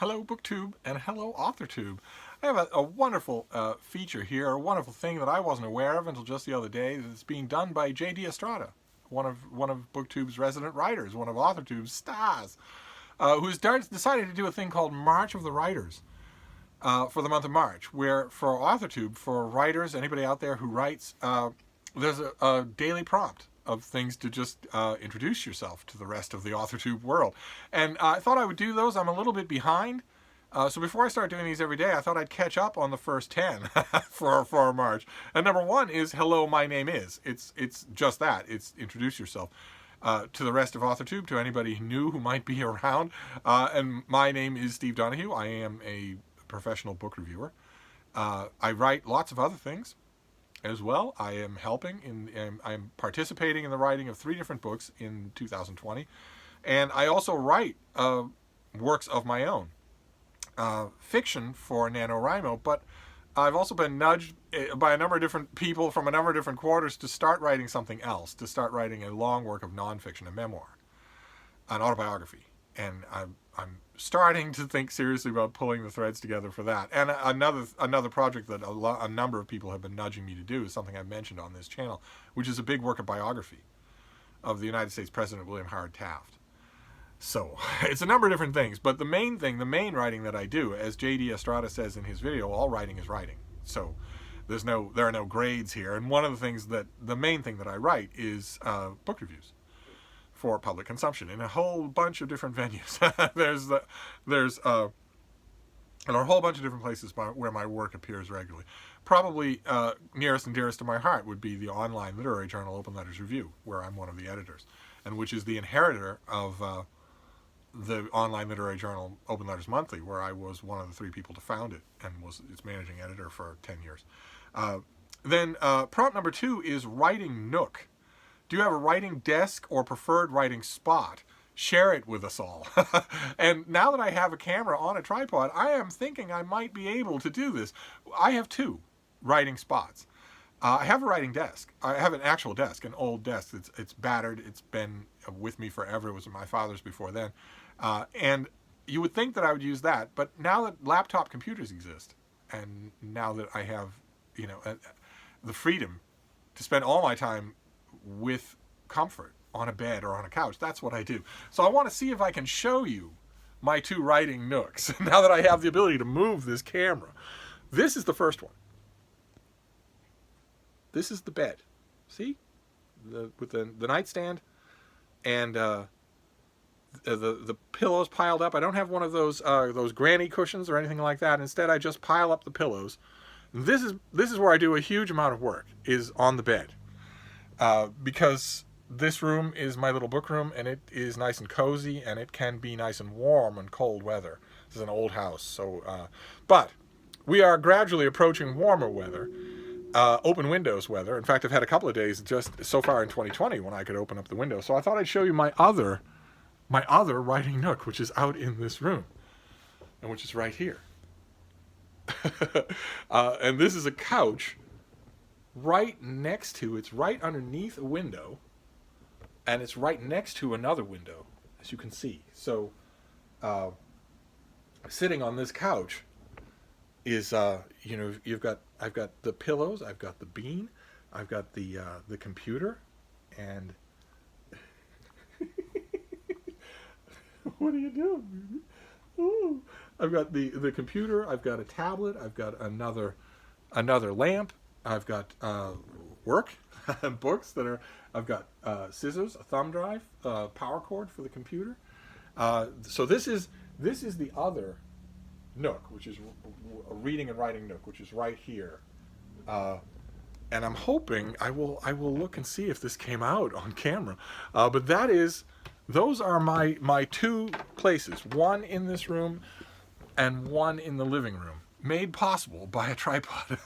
Hello BookTube and hello AuthorTube. I have a wonderful feature here, a wonderful thing that I wasn't aware of until just the other day that's being done by J.D. Estrada, one of BookTube's resident writers, one of AuthorTube's stars, who's decided to do a thing called March of the Writers for the month of March, where for AuthorTube, for writers, anybody out there who writes, there's a daily prompt of things to just introduce yourself to the rest of the AuthorTube world. And I thought I would do those. I'm a little bit behind. So before I start doing these every day, I thought I'd catch up on the first 10 for March. And number one is Hello, my name is. It's just that. It's introduce yourself to the rest of AuthorTube, to anybody new who might be around. And my name is Steve Donahue. I am a professional book reviewer. I write lots of other things as well. I am I'm participating in the writing of 3 different books in 2020. And I also write works of my own. Fiction for NaNoWriMo, but I've also been nudged by a number of different people from a number of different quarters to start writing something else, to start writing a long work of nonfiction, a memoir, an autobiography. And I'm starting to think seriously about pulling the threads together for that. And another project that a number of people have been nudging me to do is something I mentioned on this channel, which is a big work of biography of the United States President William Howard Taft. So it's a number of different things, but the main writing that I do, as J.D. Estrada says in his video, all writing is writing. So there are no grades here. And one of the main thing that I write is book reviews for public consumption in a whole bunch of different venues. there's a whole bunch of different places where my work appears regularly. Probably nearest and dearest to my heart would be the online literary journal Open Letters Review, where I'm one of the editors, and which is the inheritor of the online literary journal Open Letters Monthly, where I was one of the 3 people to found it and was its managing editor for 10 years. Then prompt number 2 is writing Nook. Do you have a writing desk or preferred writing spot? Share it with us all. And now that I have a camera on a tripod, I am thinking I might be able to do this. I have 2 writing spots. I have a writing desk. I have an actual desk, an old desk. It's battered. It's been with me forever. It was my father's before then. And you would think that I would use that, but now that laptop computers exist, and now that I have, the freedom to spend all my time with comfort on a bed or on a couch, that's what I do. So I want to see if I can show you my 2 writing nooks now that I have the ability to move this camera. This is the first one. This is the bed. See? With the nightstand and the pillows piled up. I don't have one of those granny cushions or anything like that. Instead, I just pile up the pillows. This is where I do a huge amount of work, is on the bed. Because this room is my little book room, and it is nice and cozy, and it can be nice and warm in cold weather. This is an old house, so but we are gradually approaching warmer weather. Open windows weather. In fact, I've had a couple of days just so far in 2020 when I could open up the window. So I thought I'd show you my other writing nook, which is out in this room, and which is right here. And this is a couch right next to, it's right underneath a window, and it's right next to another window, as you can see. So sitting on this couch is I've got the pillows, I've got the bean, I've got the computer, and what are you doing, baby? Oh, I've got the computer, I've got a tablet, I've got another lamp, I've got work books that are, I've got scissors, a thumb drive, power cord for the computer. So this is the other nook, which is a reading and writing nook, which is right here. And I'm hoping I will look and see if this came out on camera. But those are my 2 places, one in this room and one in the living room, made possible by a tripod.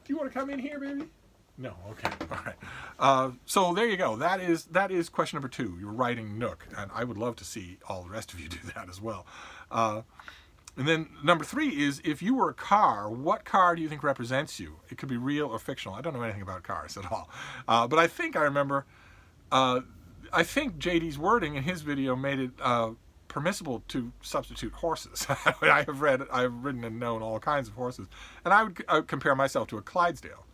Do you want to come in here, baby? No, okay, all right. So there you go. That is question number 2, your writing nook, and I would love to see all the rest of you do that as well. And then number 3 is, if you were a car, what car do you think represents you? It could be real or fictional. I don't know anything about cars at all. But I think I remember, I think JD's wording in his video made it permissible to substitute horses. I've ridden and known all kinds of horses, and I would compare myself to a Clydesdale,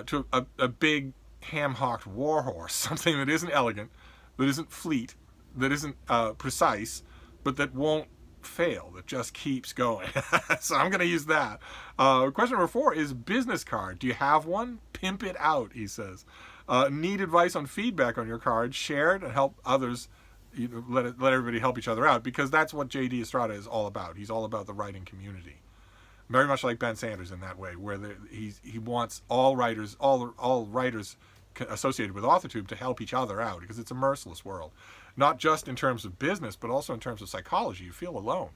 to a big ham-hocked war horse, something that isn't elegant, that isn't fleet, that isn't precise, but that won't fail, that just keeps going. So I'm going to use that. Question number 4 is business card. Do you have one? Pimp it out, he says. Need advice on feedback on your card? Share it and help others. Let everybody help each other out, because that's what J.D. Estrada is all about. He's all about the writing community, very much like Ben Sanders in that way, where he wants all writers associated with AuthorTube to help each other out, because it's a merciless world, not just in terms of business, but also in terms of psychology. You feel alone,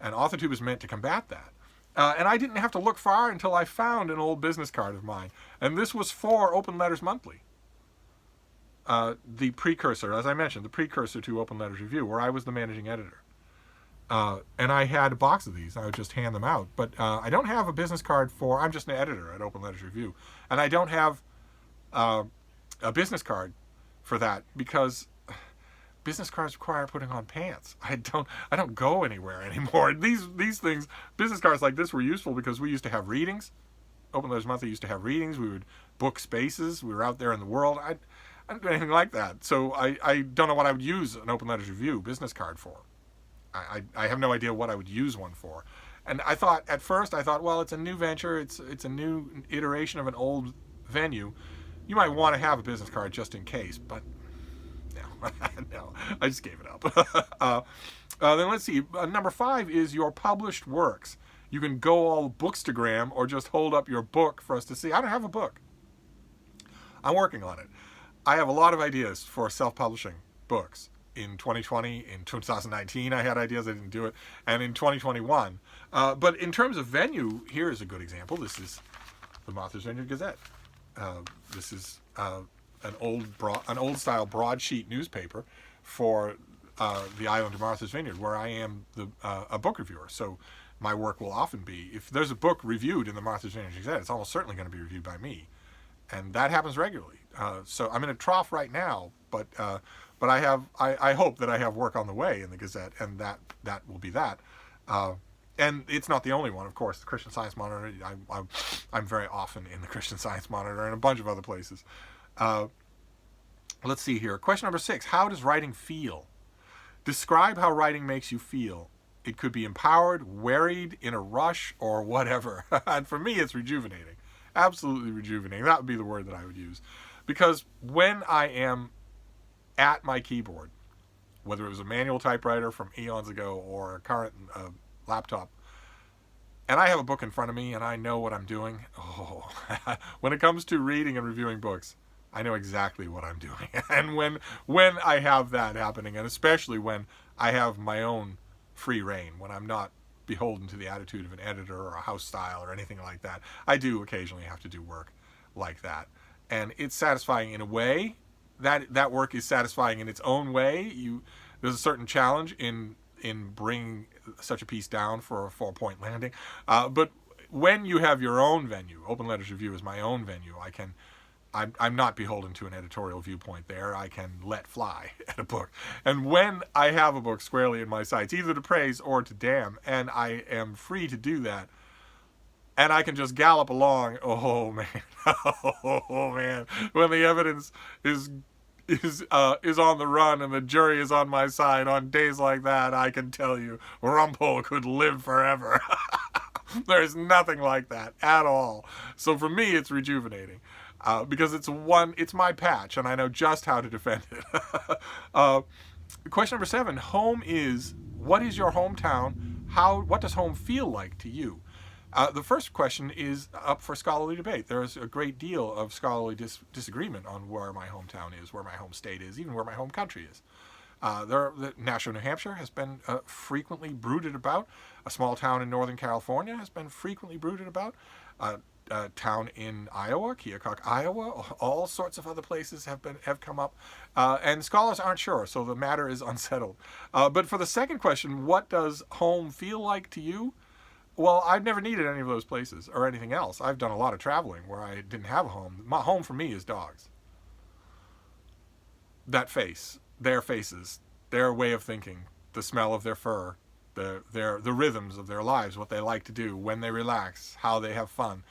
and AuthorTube is meant to combat that. And I didn't have to look far until I found an old business card of mine, and this was for Open Letters Monthly. The precursor, as I mentioned, the precursor to Open Letters Review, where I was the managing editor. And I had a box of these. I would just hand them out. But I don't have a business card for... I'm just an editor at Open Letters Review. And I don't have a business card for that, because business cards require putting on pants. I don't go anywhere anymore. These things, business cards like this, were useful because we used to have readings. Open Letters Monthly used to have readings. We would book spaces. We were out there in the world. I don't do anything like that. So I don't know what I would use an Open Letters Review business card for. I have no idea what I would use one for. And at first I thought, well, it's a new venture. It's a new iteration of an old venue. You might want to have a business card just in case, but no, no, I just gave it up. Then let's see. Number 5 is your published works. You can go all bookstagram or just hold up your book for us to see. I don't have a book. I'm working on it. I have a lot of ideas for self-publishing books. In 2020, in 2019, I had ideas. I didn't do it. And in 2021. But in terms of venue, here is a good example. This is the Martha's Vineyard Gazette. This is an old style broadsheet newspaper for the island of Martha's Vineyard, where I am a book reviewer. So my work will often be, if there's a book reviewed in the Martha's Vineyard Gazette, it's almost certainly going to be reviewed by me. And that happens regularly. So I'm in a trough right now, but I hope that I have work on the way in the Gazette, and that will be that. And it's not the only one, of course. The Christian Science Monitor, I'm very often in the Christian Science Monitor and a bunch of other places. Let's see here. Question number 6, how does writing feel? Describe how writing makes you feel. It could be empowered, wearied, in a rush, or whatever. And for me, it's rejuvenating. Absolutely rejuvenating. That would be the word that I would use. Because when I am at my keyboard, whether it was a manual typewriter from eons ago or a current laptop, and I have a book in front of me and I know what I'm doing, when it comes to reading and reviewing books, I know exactly what I'm doing. And when I have that happening, and especially when I have my own free reign, when I'm not beholden to the attitude of an editor or a house style or anything like that, I do occasionally have to do work like that. And it's satisfying in a way. That work is satisfying in its own way. There's a certain challenge in bringing such a piece down for a 4-point landing. But when you have your own venue, Open Letters Review is my own venue. I'm not beholden to an editorial viewpoint there. I can let fly at a book. And when I have a book squarely in my sights, either to praise or to damn, and I am free to do that, and I can just gallop along, oh man, oh man, when the evidence is on the run and the jury is on my side, on days like that, I can tell you, Rumpole could live forever. There's nothing like that at all. So for me, it's rejuvenating. Because it's my patch, and I know just how to defend it. Question number 7, what is your hometown? What does home feel like to you? The first question is up for scholarly debate. There is a great deal of scholarly disagreement on where my hometown is, where my home state is, even where my home country is. Nashua, New Hampshire has been frequently brooded about. A small town in Northern California has been frequently brooded about. A town in Iowa, Keokuk, Iowa, all sorts of other places have come up, and scholars aren't sure, so the matter is unsettled. But for the second question, what does home feel like to you? Well, I've never needed any of those places or anything else. I've done a lot of traveling where I didn't have a home. My home for me is dogs. That face, their faces, their way of thinking, the smell of their fur, the rhythms of their lives, what they like to do, when they relax, how they have fun.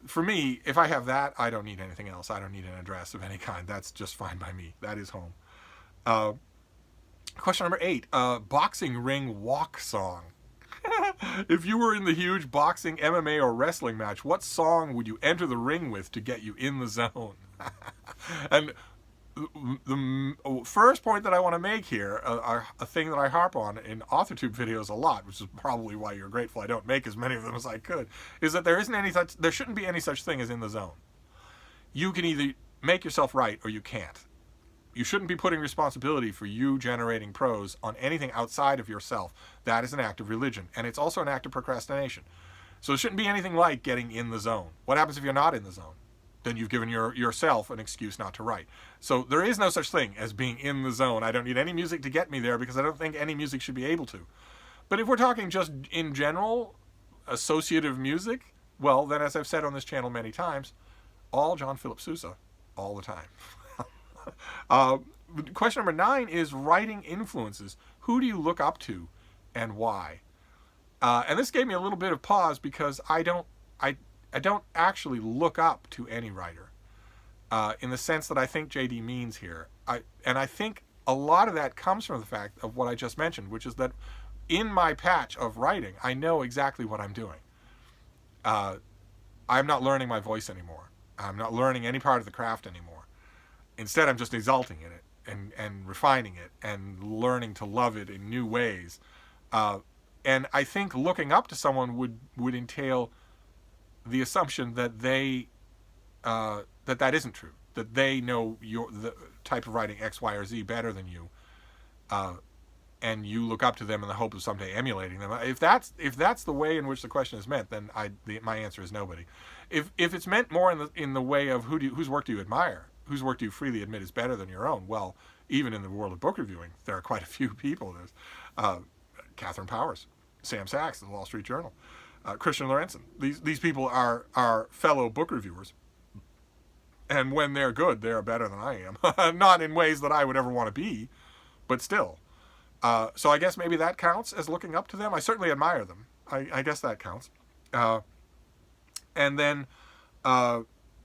For me, if I have that, I don't need anything else. I don't need an address of any kind. That's just fine by me. That is home. Uh, Question number 8. Boxing ring walk song. If you were in the huge boxing, MMA, or wrestling match, what song would you enter the ring with to get you in the zone? And the first point that I want to make here, a thing that I harp on in AuthorTube videos a lot, which is probably why you're grateful I don't make as many of them as I could, is that there shouldn't be any such thing as in the zone. You can either make yourself right or you can't. You shouldn't be putting responsibility for you generating prose on anything outside of yourself. That is an act of religion, and it's also an act of procrastination. So it shouldn't be anything like getting in the zone. What happens if you're not in the zone? Then you've given yourself an excuse not to write. So there is no such thing as being in the zone. I don't need any music to get me there because I don't think any music should be able to. But if we're talking just in general, associative music, well, then as I've said on this channel many times, all John Philip Sousa, all the time. Question number 9 is writing influences. Who do you look up to and why? And this gave me a little bit of pause because I don't actually look up to any writer in the sense that I think JD means here. I think a lot of that comes from the fact of what I just mentioned, which is that in my patch of writing, I know exactly what I'm doing. I'm not learning my voice anymore. I'm not learning any part of the craft anymore. Instead, I'm just exulting in it and refining it and learning to love it in new ways. And I think looking up to someone would entail the assumption that that isn't true, that they know the type of writing X, Y, or Z better than you, and you look up to them in the hope of someday emulating them. If that's the way in which the question is meant, then my answer is nobody. If it's meant more in the way of whose work do you admire, whose work do you freely admit is better than your own, well, even in the world of book reviewing, there are quite a few people. There's Catherine Powers, Sam Sachs of the Wall Street Journal, Christian Lorenzen. These people are fellow book reviewers, and when they're good, they're better than I am. Not in ways that I would ever want to be, but still. So I guess maybe that counts as looking up to them. I certainly admire them. I guess that counts. And then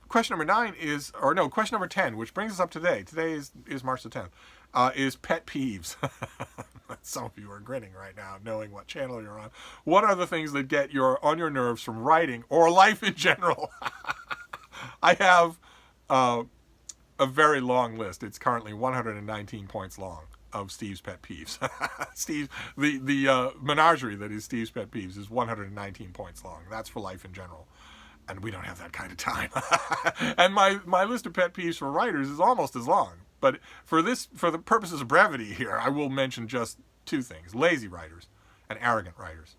question number 10, which brings us up today. Today is March the 10th, is pet peeves. Some of you are grinning right now, knowing what channel you're on. What are the things that get on your nerves from writing or life in general? I have a very long list. It's currently 119 points long of Steve's pet peeves. The menagerie that is Steve's pet peeves is 119 points long. That's for life in general. And we don't have that kind of time. And my list of pet peeves for writers is almost as long. But for the purposes of brevity here, I will mention just 2 things: lazy writers and arrogant writers.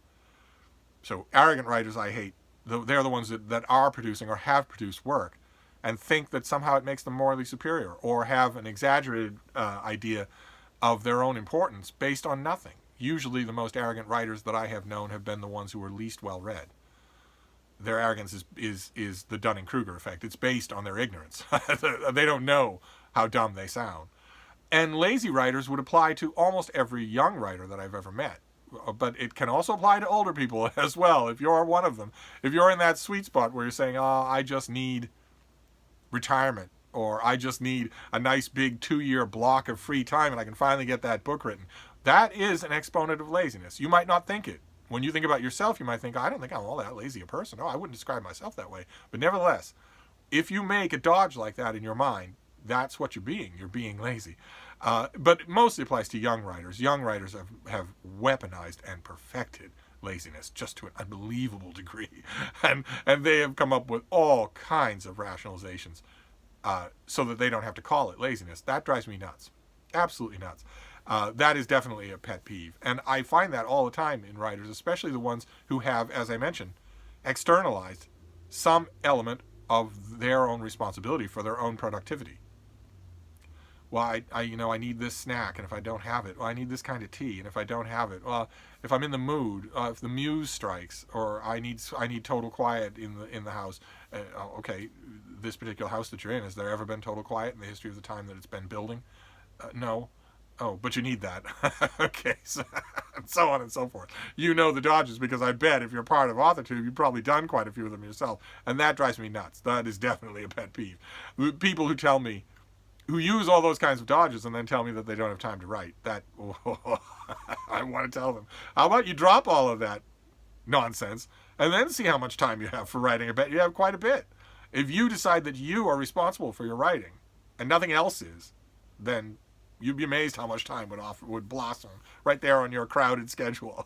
So arrogant writers I hate. They're the ones that are producing or have produced work and think that somehow it makes them morally superior, or have an exaggerated idea of their own importance based on nothing. Usually the most arrogant writers that I have known have been the ones who were least well read. Their arrogance is the Dunning-Kruger effect. It's based on their ignorance. They don't know how dumb they sound. And lazy writers would apply to almost every young writer that I've ever met. But it can also apply to older people as well, if you're one of them. If you're in that sweet spot where you're saying, I just need retirement, or I just need a nice big 2-year block of free time and I can finally get that book written. That is an exponent of laziness. You might not think it. When you think about yourself, you might think, I don't think I'm all that lazy a person. No, I wouldn't describe myself that way. But nevertheless, if you make a dodge like that in your mind, that's what you're being. You're being lazy. But it mostly applies to young writers. Young writers have weaponized and perfected laziness just to an unbelievable degree. And they have come up with all kinds of rationalizations so that they don't have to call it laziness. That drives me nuts. Absolutely nuts. That is definitely a pet peeve. And I find that all the time in writers, especially the ones who have, as I mentioned, externalized some element of their own responsibility for their own productivity. Well, I need this snack, and if I don't have it, well, I need this kind of tea, and if I don't have it, well, if I'm in the mood, if the muse strikes, or I need total quiet in the house. Okay, this particular house that you're in, has there ever been total quiet in the history of the time that it's been building? No. Oh, but you need that. Okay, so, and so on and so forth. You know the dodges because I bet if you're part of AuthorTube, you've probably done quite a few of them yourself, and that drives me nuts. That is definitely a pet peeve. People who tell me, who use all those kinds of dodges and then tell me that they don't have time to write. That I want to tell them, how about you drop all of that nonsense and then see how much time you have for writing? I bet you have quite a bit. If you decide that you are responsible for your writing and nothing else is, then you'd be amazed how much time would blossom right there on your crowded schedule.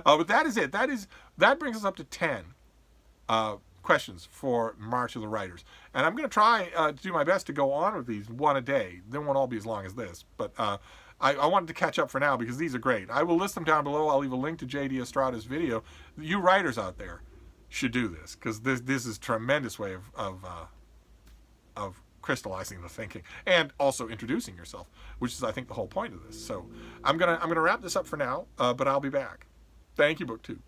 But that is it. That brings us up to 10 questions for March of the Writers. And I'm going to try to do my best to go on with these one a day. They won't all be as long as this, but I wanted to catch up for now because these are great. I will list them down below. I'll leave a link to J.D. Estrada's video. You writers out there should do this because this is a tremendous way of crystallizing the thinking and also introducing yourself, which is, I think, the whole point of this. So I'm gonna wrap this up for now, but I'll be back. Thank you, BookTube.